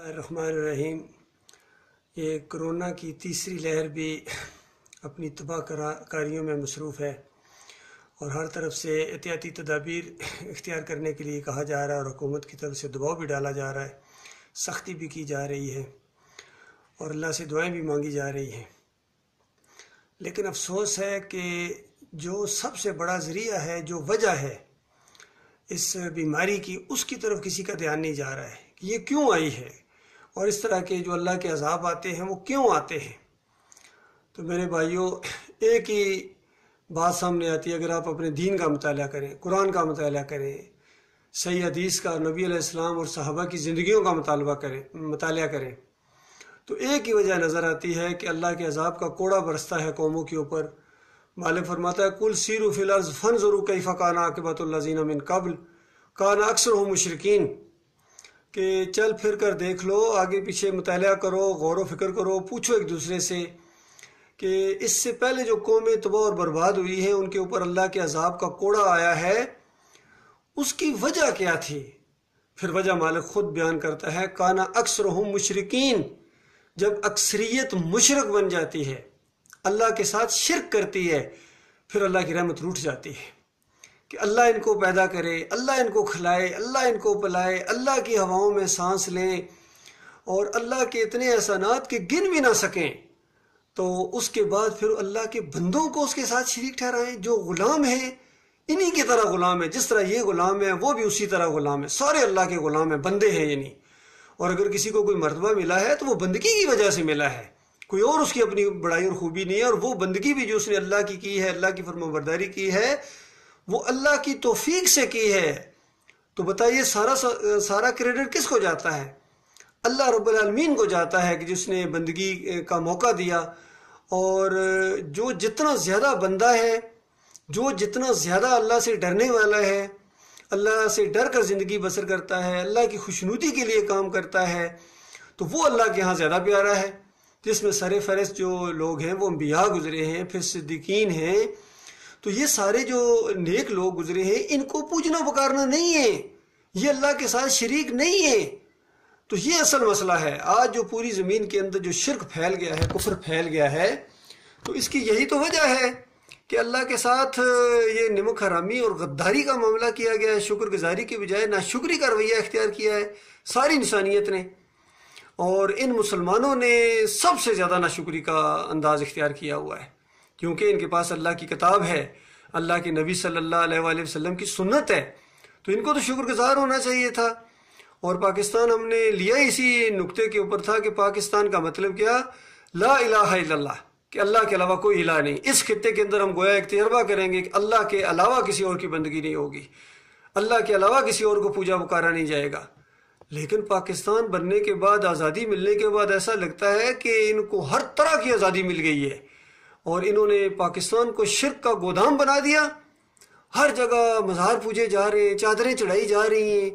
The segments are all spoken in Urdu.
الرحمن الرحیم۔ یہ کرونا کی تیسری لہر بھی اپنی تباہ کاریوں میں مصروف ہے اور ہر طرف سے احتیاطی تدابیر اختیار کرنے کے لیے کہا جا رہا ہے اور حکومت کی طرف سے دباؤ بھی ڈالا جا رہا ہے، سختی بھی کی جا رہی ہے اور اللہ سے دعائیں بھی مانگی جا رہی ہیں۔ لیکن افسوس ہے کہ جو سب سے بڑا ذریعہ ہے، جو وجہ ہے اس بیماری کی، اس کی طرف کسی کا دھیان نہیں جا رہا ہے کہ یہ کیوں آئی ہے اور اس طرح کے جو اللہ کے عذاب آتے ہیں وہ کیوں آتے ہیں۔ تو میرے بھائیوں، ایک ہی بات سامنے آتی ہے، اگر آپ اپنے دین کا مطالعہ کریں، قرآن کا مطالعہ کریں، صحیح حدیث کا، نبی علیہ السلام اور صحابہ کی زندگیوں کا مطالعہ کریں، تو ایک ہی وجہ نظر آتی ہے کہ اللہ کے عذاب کا کوڑا برستا ہے قوموں کے اوپر۔ مالک فرماتا ہے کل سیروا فی الارض فانظروا کیف کان عاقبۃ الذین من قبل کان اکثرهم مشرکین، کہ چل پھر کر دیکھ لو، آگے پیچھے مطالعہ کرو، غور و فکر کرو، پوچھو ایک دوسرے سے کہ اس سے پہلے جو قومیں تباہ اور برباد ہوئی ہیں ان کے اوپر اللہ کے عذاب کا کوڑا آیا ہے، اس کی وجہ کیا تھی؟ پھر وجہ مالک خود بیان کرتا ہے کان اکثرهم مشرکین، جب اکثریت مشرک بن جاتی ہے، اللہ کے ساتھ شرک کرتی ہے، پھر اللہ کی رحمت روٹھ جاتی ہے کہ اللہ ان کو پیدا کرے، اللہ ان کو کھلائے، اللہ ان کو پلائے، اللہ کی ہواؤں میں سانس لیں اور اللہ کے اتنے احسانات کہ گن بھی نہ سکیں، تو اس کے بعد پھر اللہ کے بندوں کو اس کے ساتھ شریک ٹھہرائیں۔ جو غلام ہیں انہی کی طرح غلام ہے، جس طرح یہ غلام ہے وہ بھی اسی طرح غلام ہے، سارے اللہ کے غلام ہیں، بندے ہیں یعنی۔ اور اگر کسی کو کوئی مرتبہ ملا ہے تو وہ بندگی کی وجہ سے ملا ہے، کوئی اور اس کی اپنی بڑائی اور خوبی نہیں ہے، اور وہ بندگی بھی جو اس نے اللہ کی ہے، اللہ کی فرمانبرداری کی ہے، وہ اللہ کی توفیق سے کی ہے۔ تو بتائیے سارا کریڈٹ کس کو جاتا ہے؟ اللہ رب العالمین کو جاتا ہے کہ جس نے بندگی کا موقع دیا۔ اور جو جتنا زیادہ بندہ ہے، جو جتنا زیادہ اللہ سے ڈرنے والا ہے، اللہ سے ڈر کر زندگی بسر کرتا ہے، اللہ کی خوشنودی کے لیے کام کرتا ہے، تو وہ اللہ کے ہاں زیادہ پیارا ہے۔ جس میں سر فہرست جو لوگ ہیں وہ انبیاء گزرے ہیں، پھر صدیقین ہیں، تو یہ سارے جو نیک لوگ گزرے ہیں ان کو پوجنا پکارنا نہیں ہے، یہ اللہ کے ساتھ شریک نہیں ہے۔ تو یہ اصل مسئلہ ہے۔ آج جو پوری زمین کے اندر جو شرک پھیل گیا ہے، کفر پھیل گیا ہے، تو اس کی یہی تو وجہ ہے کہ اللہ کے ساتھ یہ نمک حرامی اور غداری کا معاملہ کیا گیا ہے، شکر گزاری کے بجائے ناشکری کا رویہ اختیار کیا ہے ساری انسانیت نے، اور ان مسلمانوں نے سب سے زیادہ ناشکری کا انداز اختیار کیا ہوا ہے، کیونکہ ان کے پاس اللہ کی کتاب ہے، اللہ کے نبی صلی اللہ علیہ وآلہ وسلم کی سنت ہے، تو ان کو تو شکر گزار ہونا چاہیے تھا۔ اور پاکستان ہم نے لیا اسی نقطے کے اوپر تھا کہ پاکستان کا مطلب کیا؟ لا الہ الا اللہ، کہ اللہ کے علاوہ کوئی الہ نہیں۔ اس خطے کے اندر ہم گویا ایک تجربہ کریں گے کہ اللہ کے علاوہ کسی اور کی بندگی نہیں ہوگی، اللہ کے علاوہ کسی اور کو پوجا پکارا نہیں جائے گا۔ لیکن پاکستان بننے کے بعد، آزادی ملنے کے بعد ایسا لگتا ہے کہ ان کو ہر طرح کی آزادی مل گئی ہے، اور انہوں نے پاکستان کو شرک کا گودام بنا دیا۔ ہر جگہ مزار پوجے جا رہے ہیں، چادریں چڑھائی جا رہی ہیں،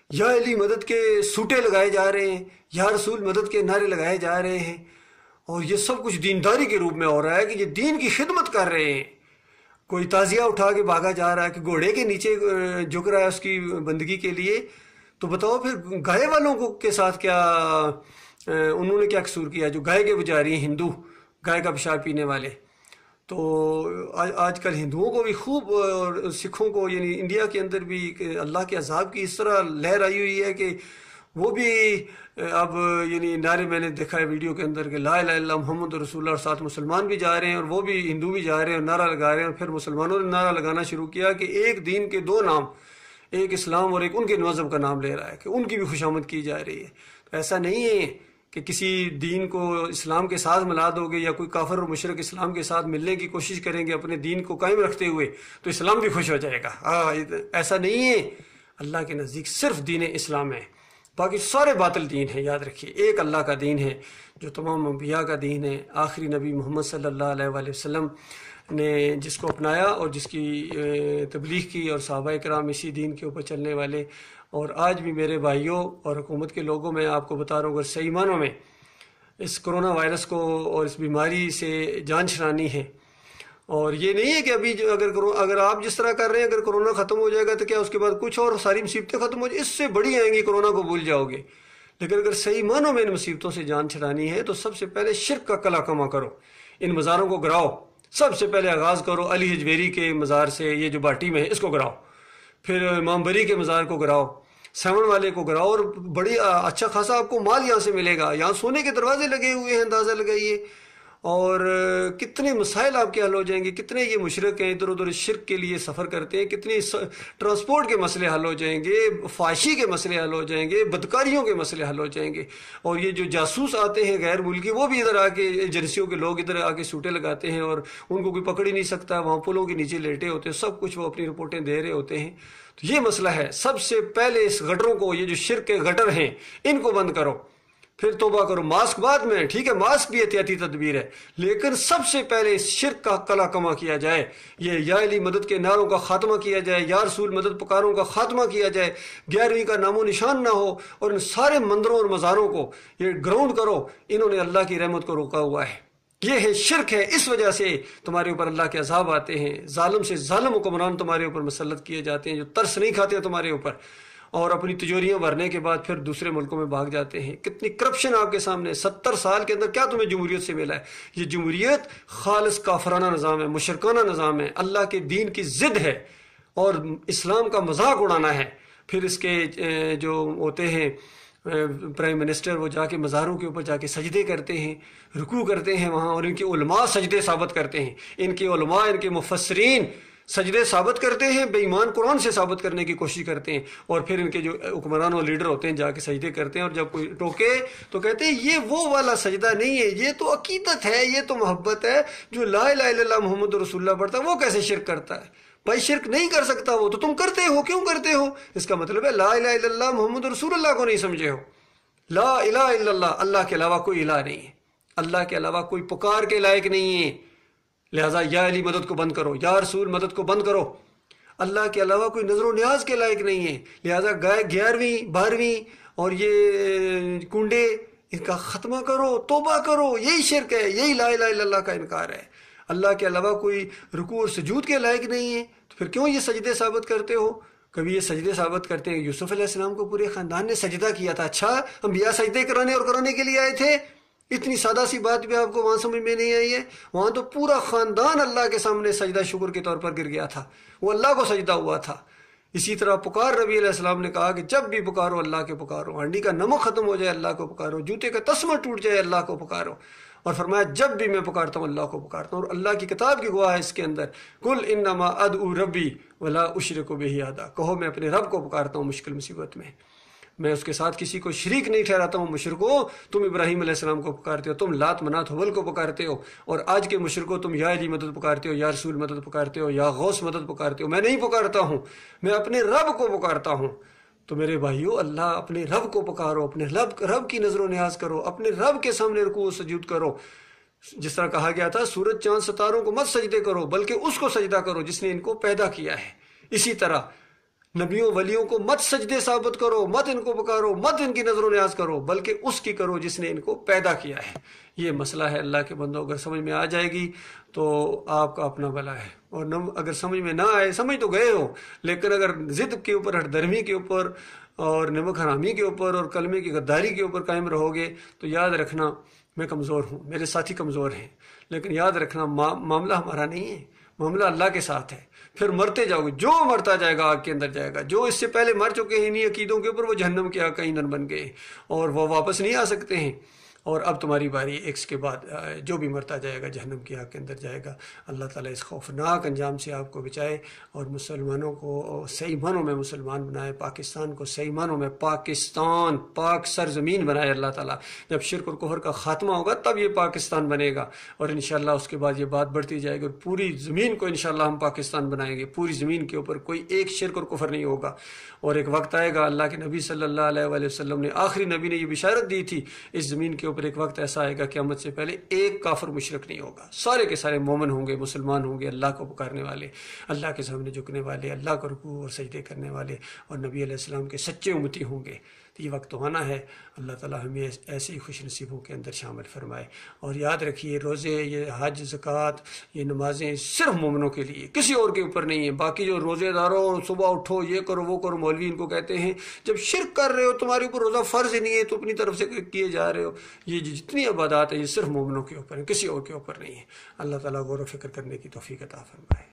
یا علی مدد کے سوٹے لگائے جا رہے ہیں، یا رسول مدد کے نعرے لگائے جا رہے ہیں، اور یہ سب کچھ دینداری کے روپ میں ہو رہا ہے کہ یہ دین کی خدمت کر رہے ہیں۔ کوئی تعزیہ اٹھا کے بھاگا جا رہا ہے کہ گھوڑے کے نیچے جھک رہا ہے اس کی بندگی کے لیے، تو بتاؤ پھر گائے والوں کو کے ساتھ کیا انہوں نے کیا قصور کیا جو گائے کے پجاری ہیں، ہندو گائے کا پیشاب پینے والے۔ تو آج کل ہندوؤں کو بھی خوب، اور سکھوں کو، یعنی انڈیا کے اندر بھی اللہ کے عذاب کی اس طرح لہر آئی ہوئی ہے کہ وہ بھی اب یعنی نعرے میں نے دیکھا ہے ویڈیو کے اندر کہ لا الہ الا اللہ محمد رسول اللہ، اور ساتھ مسلمان بھی جا رہے ہیں اور وہ بھی ہندو بھی جا رہے ہیں اور نعرہ لگا رہے ہیں، اور پھر مسلمانوں نے نعرہ لگانا شروع کیا کہ ایک دین کے دو نام، ایک اسلام اور ایک ان کے مذہب کا نام لے رہا ہے کہ ان کی بھی خوشامد کی جا رہی ہے۔ تو ایسا نہیں ہے کہ کسی دین کو اسلام کے ساتھ ملا دو گے، یا کوئی کافر اور مشرک اسلام کے ساتھ ملنے کی کوشش کریں گے اپنے دین کو قائم رکھتے ہوئے تو اسلام بھی خوش ہو جائے گا۔ ایسا نہیں ہے، اللہ کے نزدیک صرف دین اسلام ہے، باقی سارے باطل دین ہیں۔ یاد رکھیے ایک اللہ کا دین ہے جو تمام انبیاء کا دین ہے، آخری نبی محمد صلی اللہ علیہ وآلہ وسلم نے جس کو اپنایا اور جس کی تبلیغ کی، اور صحابہ کرام اسی دین کے اوپر چلنے والے۔ اور آج بھی میرے بھائیوں اور حکومت کے لوگوں میں آپ کو بتا رہا ہوں، اگر صحیح معنوں میں اس کرونا وائرس کو اور اس بیماری سے جان چھڑانی ہے، اور یہ نہیں ہے کہ ابھی اگر آپ جس طرح کر رہے ہیں، اگر کرونا ختم ہو جائے گا تو کیا اس کے بعد کچھ اور ساری مصیبتیں ختم ہو جائیں، اس سے بڑی آئیں گی، کرونا کو بھول جاؤ گے۔ لیکن اگر صحیح معنوں میں ان مصیبتوں سے جان چھڑانی ہے تو سب سے پہلے شرک کا کلا کما کرو، ان مزاروں کو گراؤ، سب سے پہلے آغاز کرو علی حجویری کے مزار سے، یہ جو باٹی میں ہے اس کو گراؤ، پھر امام بری کے مزار کو گراؤ، سیون والے کو گراؤ، اور بڑی اچھا خاصا آپ کو مال یہاں سے ملے گا، یہاں سونے کے دروازے لگے ہوئے ہیں، اندازہ لگائیے، اور کتنے مسائل آپ کے حل ہو جائیں گے، کتنے یہ مشرک ہیں ادھر ادھر شرک کے لیے سفر کرتے ہیں، کتنی ٹرانسپورٹ کے مسئلے حل ہو جائیں گے، فحاشی کے مسئلے حل ہو جائیں گے، بدکاریوں کے مسئلے حل ہو جائیں گے، اور یہ جو جاسوس آتے ہیں غیر ملکی وہ بھی ادھر آ کے، ایجنسیوں کے لوگ ادھر آ کے سوٹے لگاتے ہیں اور ان کو کوئی پکڑ ہی نہیں سکتا، وہاں پلوں کے نیچے لیٹے ہوتے ہیں، سب کچھ وہ اپنی رپورٹیں دے رہے ہوتے ہیں۔ تو یہ مسئلہ ہے، سب سے پہلے اس گٹروں کو، یہ جو شرک کے گٹر ہیں ان کو بند کرو، پھر توبہ کرو۔ ماسک بعد میں، ٹھیک ہے ماسک بھی احتیاطی تدبیر ہے، لیکن سب سے پہلے اس شرک کا کلا کما کیا جائے، یہ یا علی مدد کے نعروں کا خاتمہ کیا جائے، یا رسول مدد پکاروں کا خاتمہ کیا جائے، 11ویں کا نام و نشان نہ ہو، اور ان سارے مندروں اور مزاروں کو یہ گراؤنڈ کرو، انہوں نے اللہ کی رحمت کو روکا ہوا ہے، یہ ہے شرک ہے، اس وجہ سے تمہارے اوپر اللہ کے عذاب آتے ہیں، ظالم سے ظالم حکمران تمہارے اوپر مسلط کیے جاتے ہیں جو ترس نہیں کھاتے ہیں تمہارے اوپر، اور اپنی تجوریاں بھرنے کے بعد پھر دوسرے ملکوں میں بھاگ جاتے ہیں۔ کتنی کرپشن آپ کے سامنے، 70 سال کے اندر کیا تمہیں جمہوریت سے ملا ہے؟ یہ جمہوریت خالص کافرانہ نظام ہے، مشرکانہ نظام ہے، اللہ کے دین کی ضد ہے اور اسلام کا مذاق اڑانا ہے۔ پھر اس کے جو ہوتے ہیں پرائم منسٹر، وہ جا کے مزاروں کے اوپر جا کے سجدے کرتے ہیں، رکوع کرتے ہیں وہاں، اور ان کے علماء سجدے ثابت کرتے ہیں، ان کے علماء، ان کے مفسرین سجدے ثابت کرتے ہیں، بے ایمان قرآن سے ثابت کرنے کی کوشش کرتے ہیں، اور پھر ان کے جو حکمران اور لیڈر ہوتے ہیں جا کے سجدے کرتے ہیں، اور جب کوئی ٹوکے تو کہتے ہیں یہ وہ والا سجدہ نہیں ہے، یہ تو عقیدت ہے، یہ تو محبت ہے، جو لا الہ الا اللہ محمد رسول اللہ پڑھتا ہے وہ کیسے شرک کرتا ہے؟ بھائی شرک نہیں کر سکتا وہ تو تم کرتے ہو، کیوں کرتے ہو؟ اس کا مطلب ہے لا الہ الا اللہ محمد رسول اللہ کو نہیں سمجھے ہو۔ لا الہ الا اللہ، اللہ کے علاوہ کوئی الہ نہیں ہے، اللہ کے علاوہ کوئی پکار کے لائق نہیں ہے، لہٰذا یا علی مدد کو بند کرو، یا رسول مدد کو بند کرو، اللہ کے علاوہ کوئی نظر و نیاز کے لائق نہیں ہے، لہٰذا 11ویں 12ویں اور یہ کنڈے ان کا خاتمہ کرو، توبہ کرو، یہی شرک ہے، یہی لا الہ الا اللہ کا انکار ہے۔ اللہ کے علاوہ کوئی رکوع اور سجود کے لائق نہیں ہے، تو پھر کیوں یہ سجدے ثابت کرتے ہو؟ کبھی یہ سجدے ثابت کرتے ہیں یوسف علیہ السلام کو پورے خاندان نے سجدہ کیا تھا، اچھا انبیاء سجدے کرانے اور کرانے کے لیے آئے تھے؟ اتنی سادہ سی بات بھی آپ کو وہاں سمجھ میں نہیں آئی ہے؟ وہاں تو پورا خاندان اللہ کے سامنے سجدہ شکر کے طور پر گر گیا تھا، وہ اللہ کو سجدہ ہوا تھا۔ اسی طرح پکار نبی علیہ السلام نے کہا کہ جب بھی پکارو اللہ کے پکارو، ہانڈی کا نمک ختم ہو جائے اللہ کو پکارو، جوتے کا تسمہ ٹوٹ جائے اللہ کو پکارو، اور فرمایا جب بھی میں پکارتا ہوں اللہ کو پکارتا ہوں، اور اللہ کی کتاب کی گواہ ہے اس کے اندر، قل انما ادعو ربی ولا اشرک بہ احدا، کہو میں اپنے رب کو پکارتا ہوں مشکل مصیبت میں اس کے ساتھ کسی کو شریک نہیں ٹھہراتا ہوں۔ مشرکو تم ابراہیم علیہ السلام کو پکارتے ہو، تم لات منات حبل کو پکارتے ہو، اور آج کے مشرکو تم یا علی مدد پکارتے ہو، یا رسول مدد پکارتے ہو، یا غوث مدد پکارتے ہو۔ میں نہیں پکارتا ہوں، میں اپنے رب کو پکارتا ہوں۔ تو میرے بھائیو، اللہ اپنے رب کو پکارو، اپنے رب کی نظر و نیاز کرو، اپنے رب کے سامنے رکوع و سجود کرو۔ جس طرح کہا گیا تھا سورج چاند ستاروں کو مت سجدے کرو بلکہ اس کو سجدہ کرو جس نے ان کو پیدا کیا ہے۔ اسی طرح نبیوں ولیوں کو مت سجدے ثابت کرو، مت ان کو پکارو، مت ان کی نظر و نیاز کرو، بلکہ اس کی کرو جس نے ان کو پیدا کیا ہے۔ یہ مسئلہ ہے اللہ کے بندوں، اگر سمجھ میں آ جائے گی تو آپ کا اپنا بھلا ہے، اور اگر سمجھ میں نہ آئے، سمجھ تو گئے ہو لیکن اگر ضد کے اوپر، ہٹ درمی کے اوپر اور نمک حرامی کے اوپر اور کلمے کی غداری کے اوپر قائم رہو گے تو یاد رکھنا میں کمزور ہوں، میرے ساتھی کمزور ہیں، لیکن یاد رکھنا معاملہ ہمارا نہیں ہے، معاملہ اللہ کے ساتھ ہے۔ پھر مرتے جاؤ گے، جو مرتا جائے گا آگ کے اندر جائے گا، جو اس سے پہلے مر چکے ہیں انہی عقیدوں کے اوپر وہ جہنم کے آگ کا ایندھن بن گئے اور وہ واپس نہیں آ سکتے ہیں، اور اب تمہاری باری ایک کے بعد جو بھی مرتا جائے گا جہنم کی آگ کے اندر جائے گا۔ اللہ تعالیٰ اس خوفناک انجام سے آپ کو بچائے اور مسلمانوں کو صحیح معنوں میں مسلمان بنائے، پاکستان کو صحیح معنوں میں پاکستان، پاک سرزمین بنائے اللہ تعالیٰ۔ جب شرک اور کفر کا خاتمہ ہوگا تب یہ پاکستان بنے گا، اور انشاءاللہ اس کے بعد یہ بات بڑھتی جائے گی اور پوری زمین کو انشاءاللہ ہم پاکستان بنائیں گے، پوری زمین کے اوپر کوئی ایک شرک اور کفر نہیں ہوگا۔ اور ایک وقت آئے گا، اللہ کے نبی صلی اللہ علیہ وآلہ وسلم نے، آخری نبی نے یہ بشارت دی تھی، اس زمین کے اوپر ایک وقت ایسا آئے گا قیامت سے پہلے ایک کافر مشرک نہیں ہوگا، سارے کے سارے مومن ہوں گے، مسلمان ہوں گے، اللہ کو پکارنے والے، اللہ کے سامنے جھکنے والے، اللہ کو رکوع اور سجدے کرنے والے، اور نبی علیہ السلام کے سچے امتی ہوں گے۔ تو یہ وقت تو آنا ہے۔ اللہ تعالیٰ ہمیں ایسے ہی خوش نصیبوں کے اندر شامل فرمائے۔ اور یاد رکھیے روزے، یہ حج، زکوٰۃ، یہ نمازیں صرف مومنوں کے لیے، کسی اور کے اوپر نہیں ہیں۔ باقی جو روزے داروں صبح اٹھو یہ کرو وہ کرو، مولوی ان کو کہتے ہیں جب شرک کر رہے ہو تمہارے اوپر روزہ فرض ہی نہیں ہے تو اپنی طرف سے کیے جا رہے ہو۔ یہ جتنی عبادات ہیں یہ صرف مومنوں کے اوپر ہیں، کسی اور کے اوپر نہیں ہے۔ اللہ تعالیٰ غور و فکر کرنے کی توفیق عطا فرمائے۔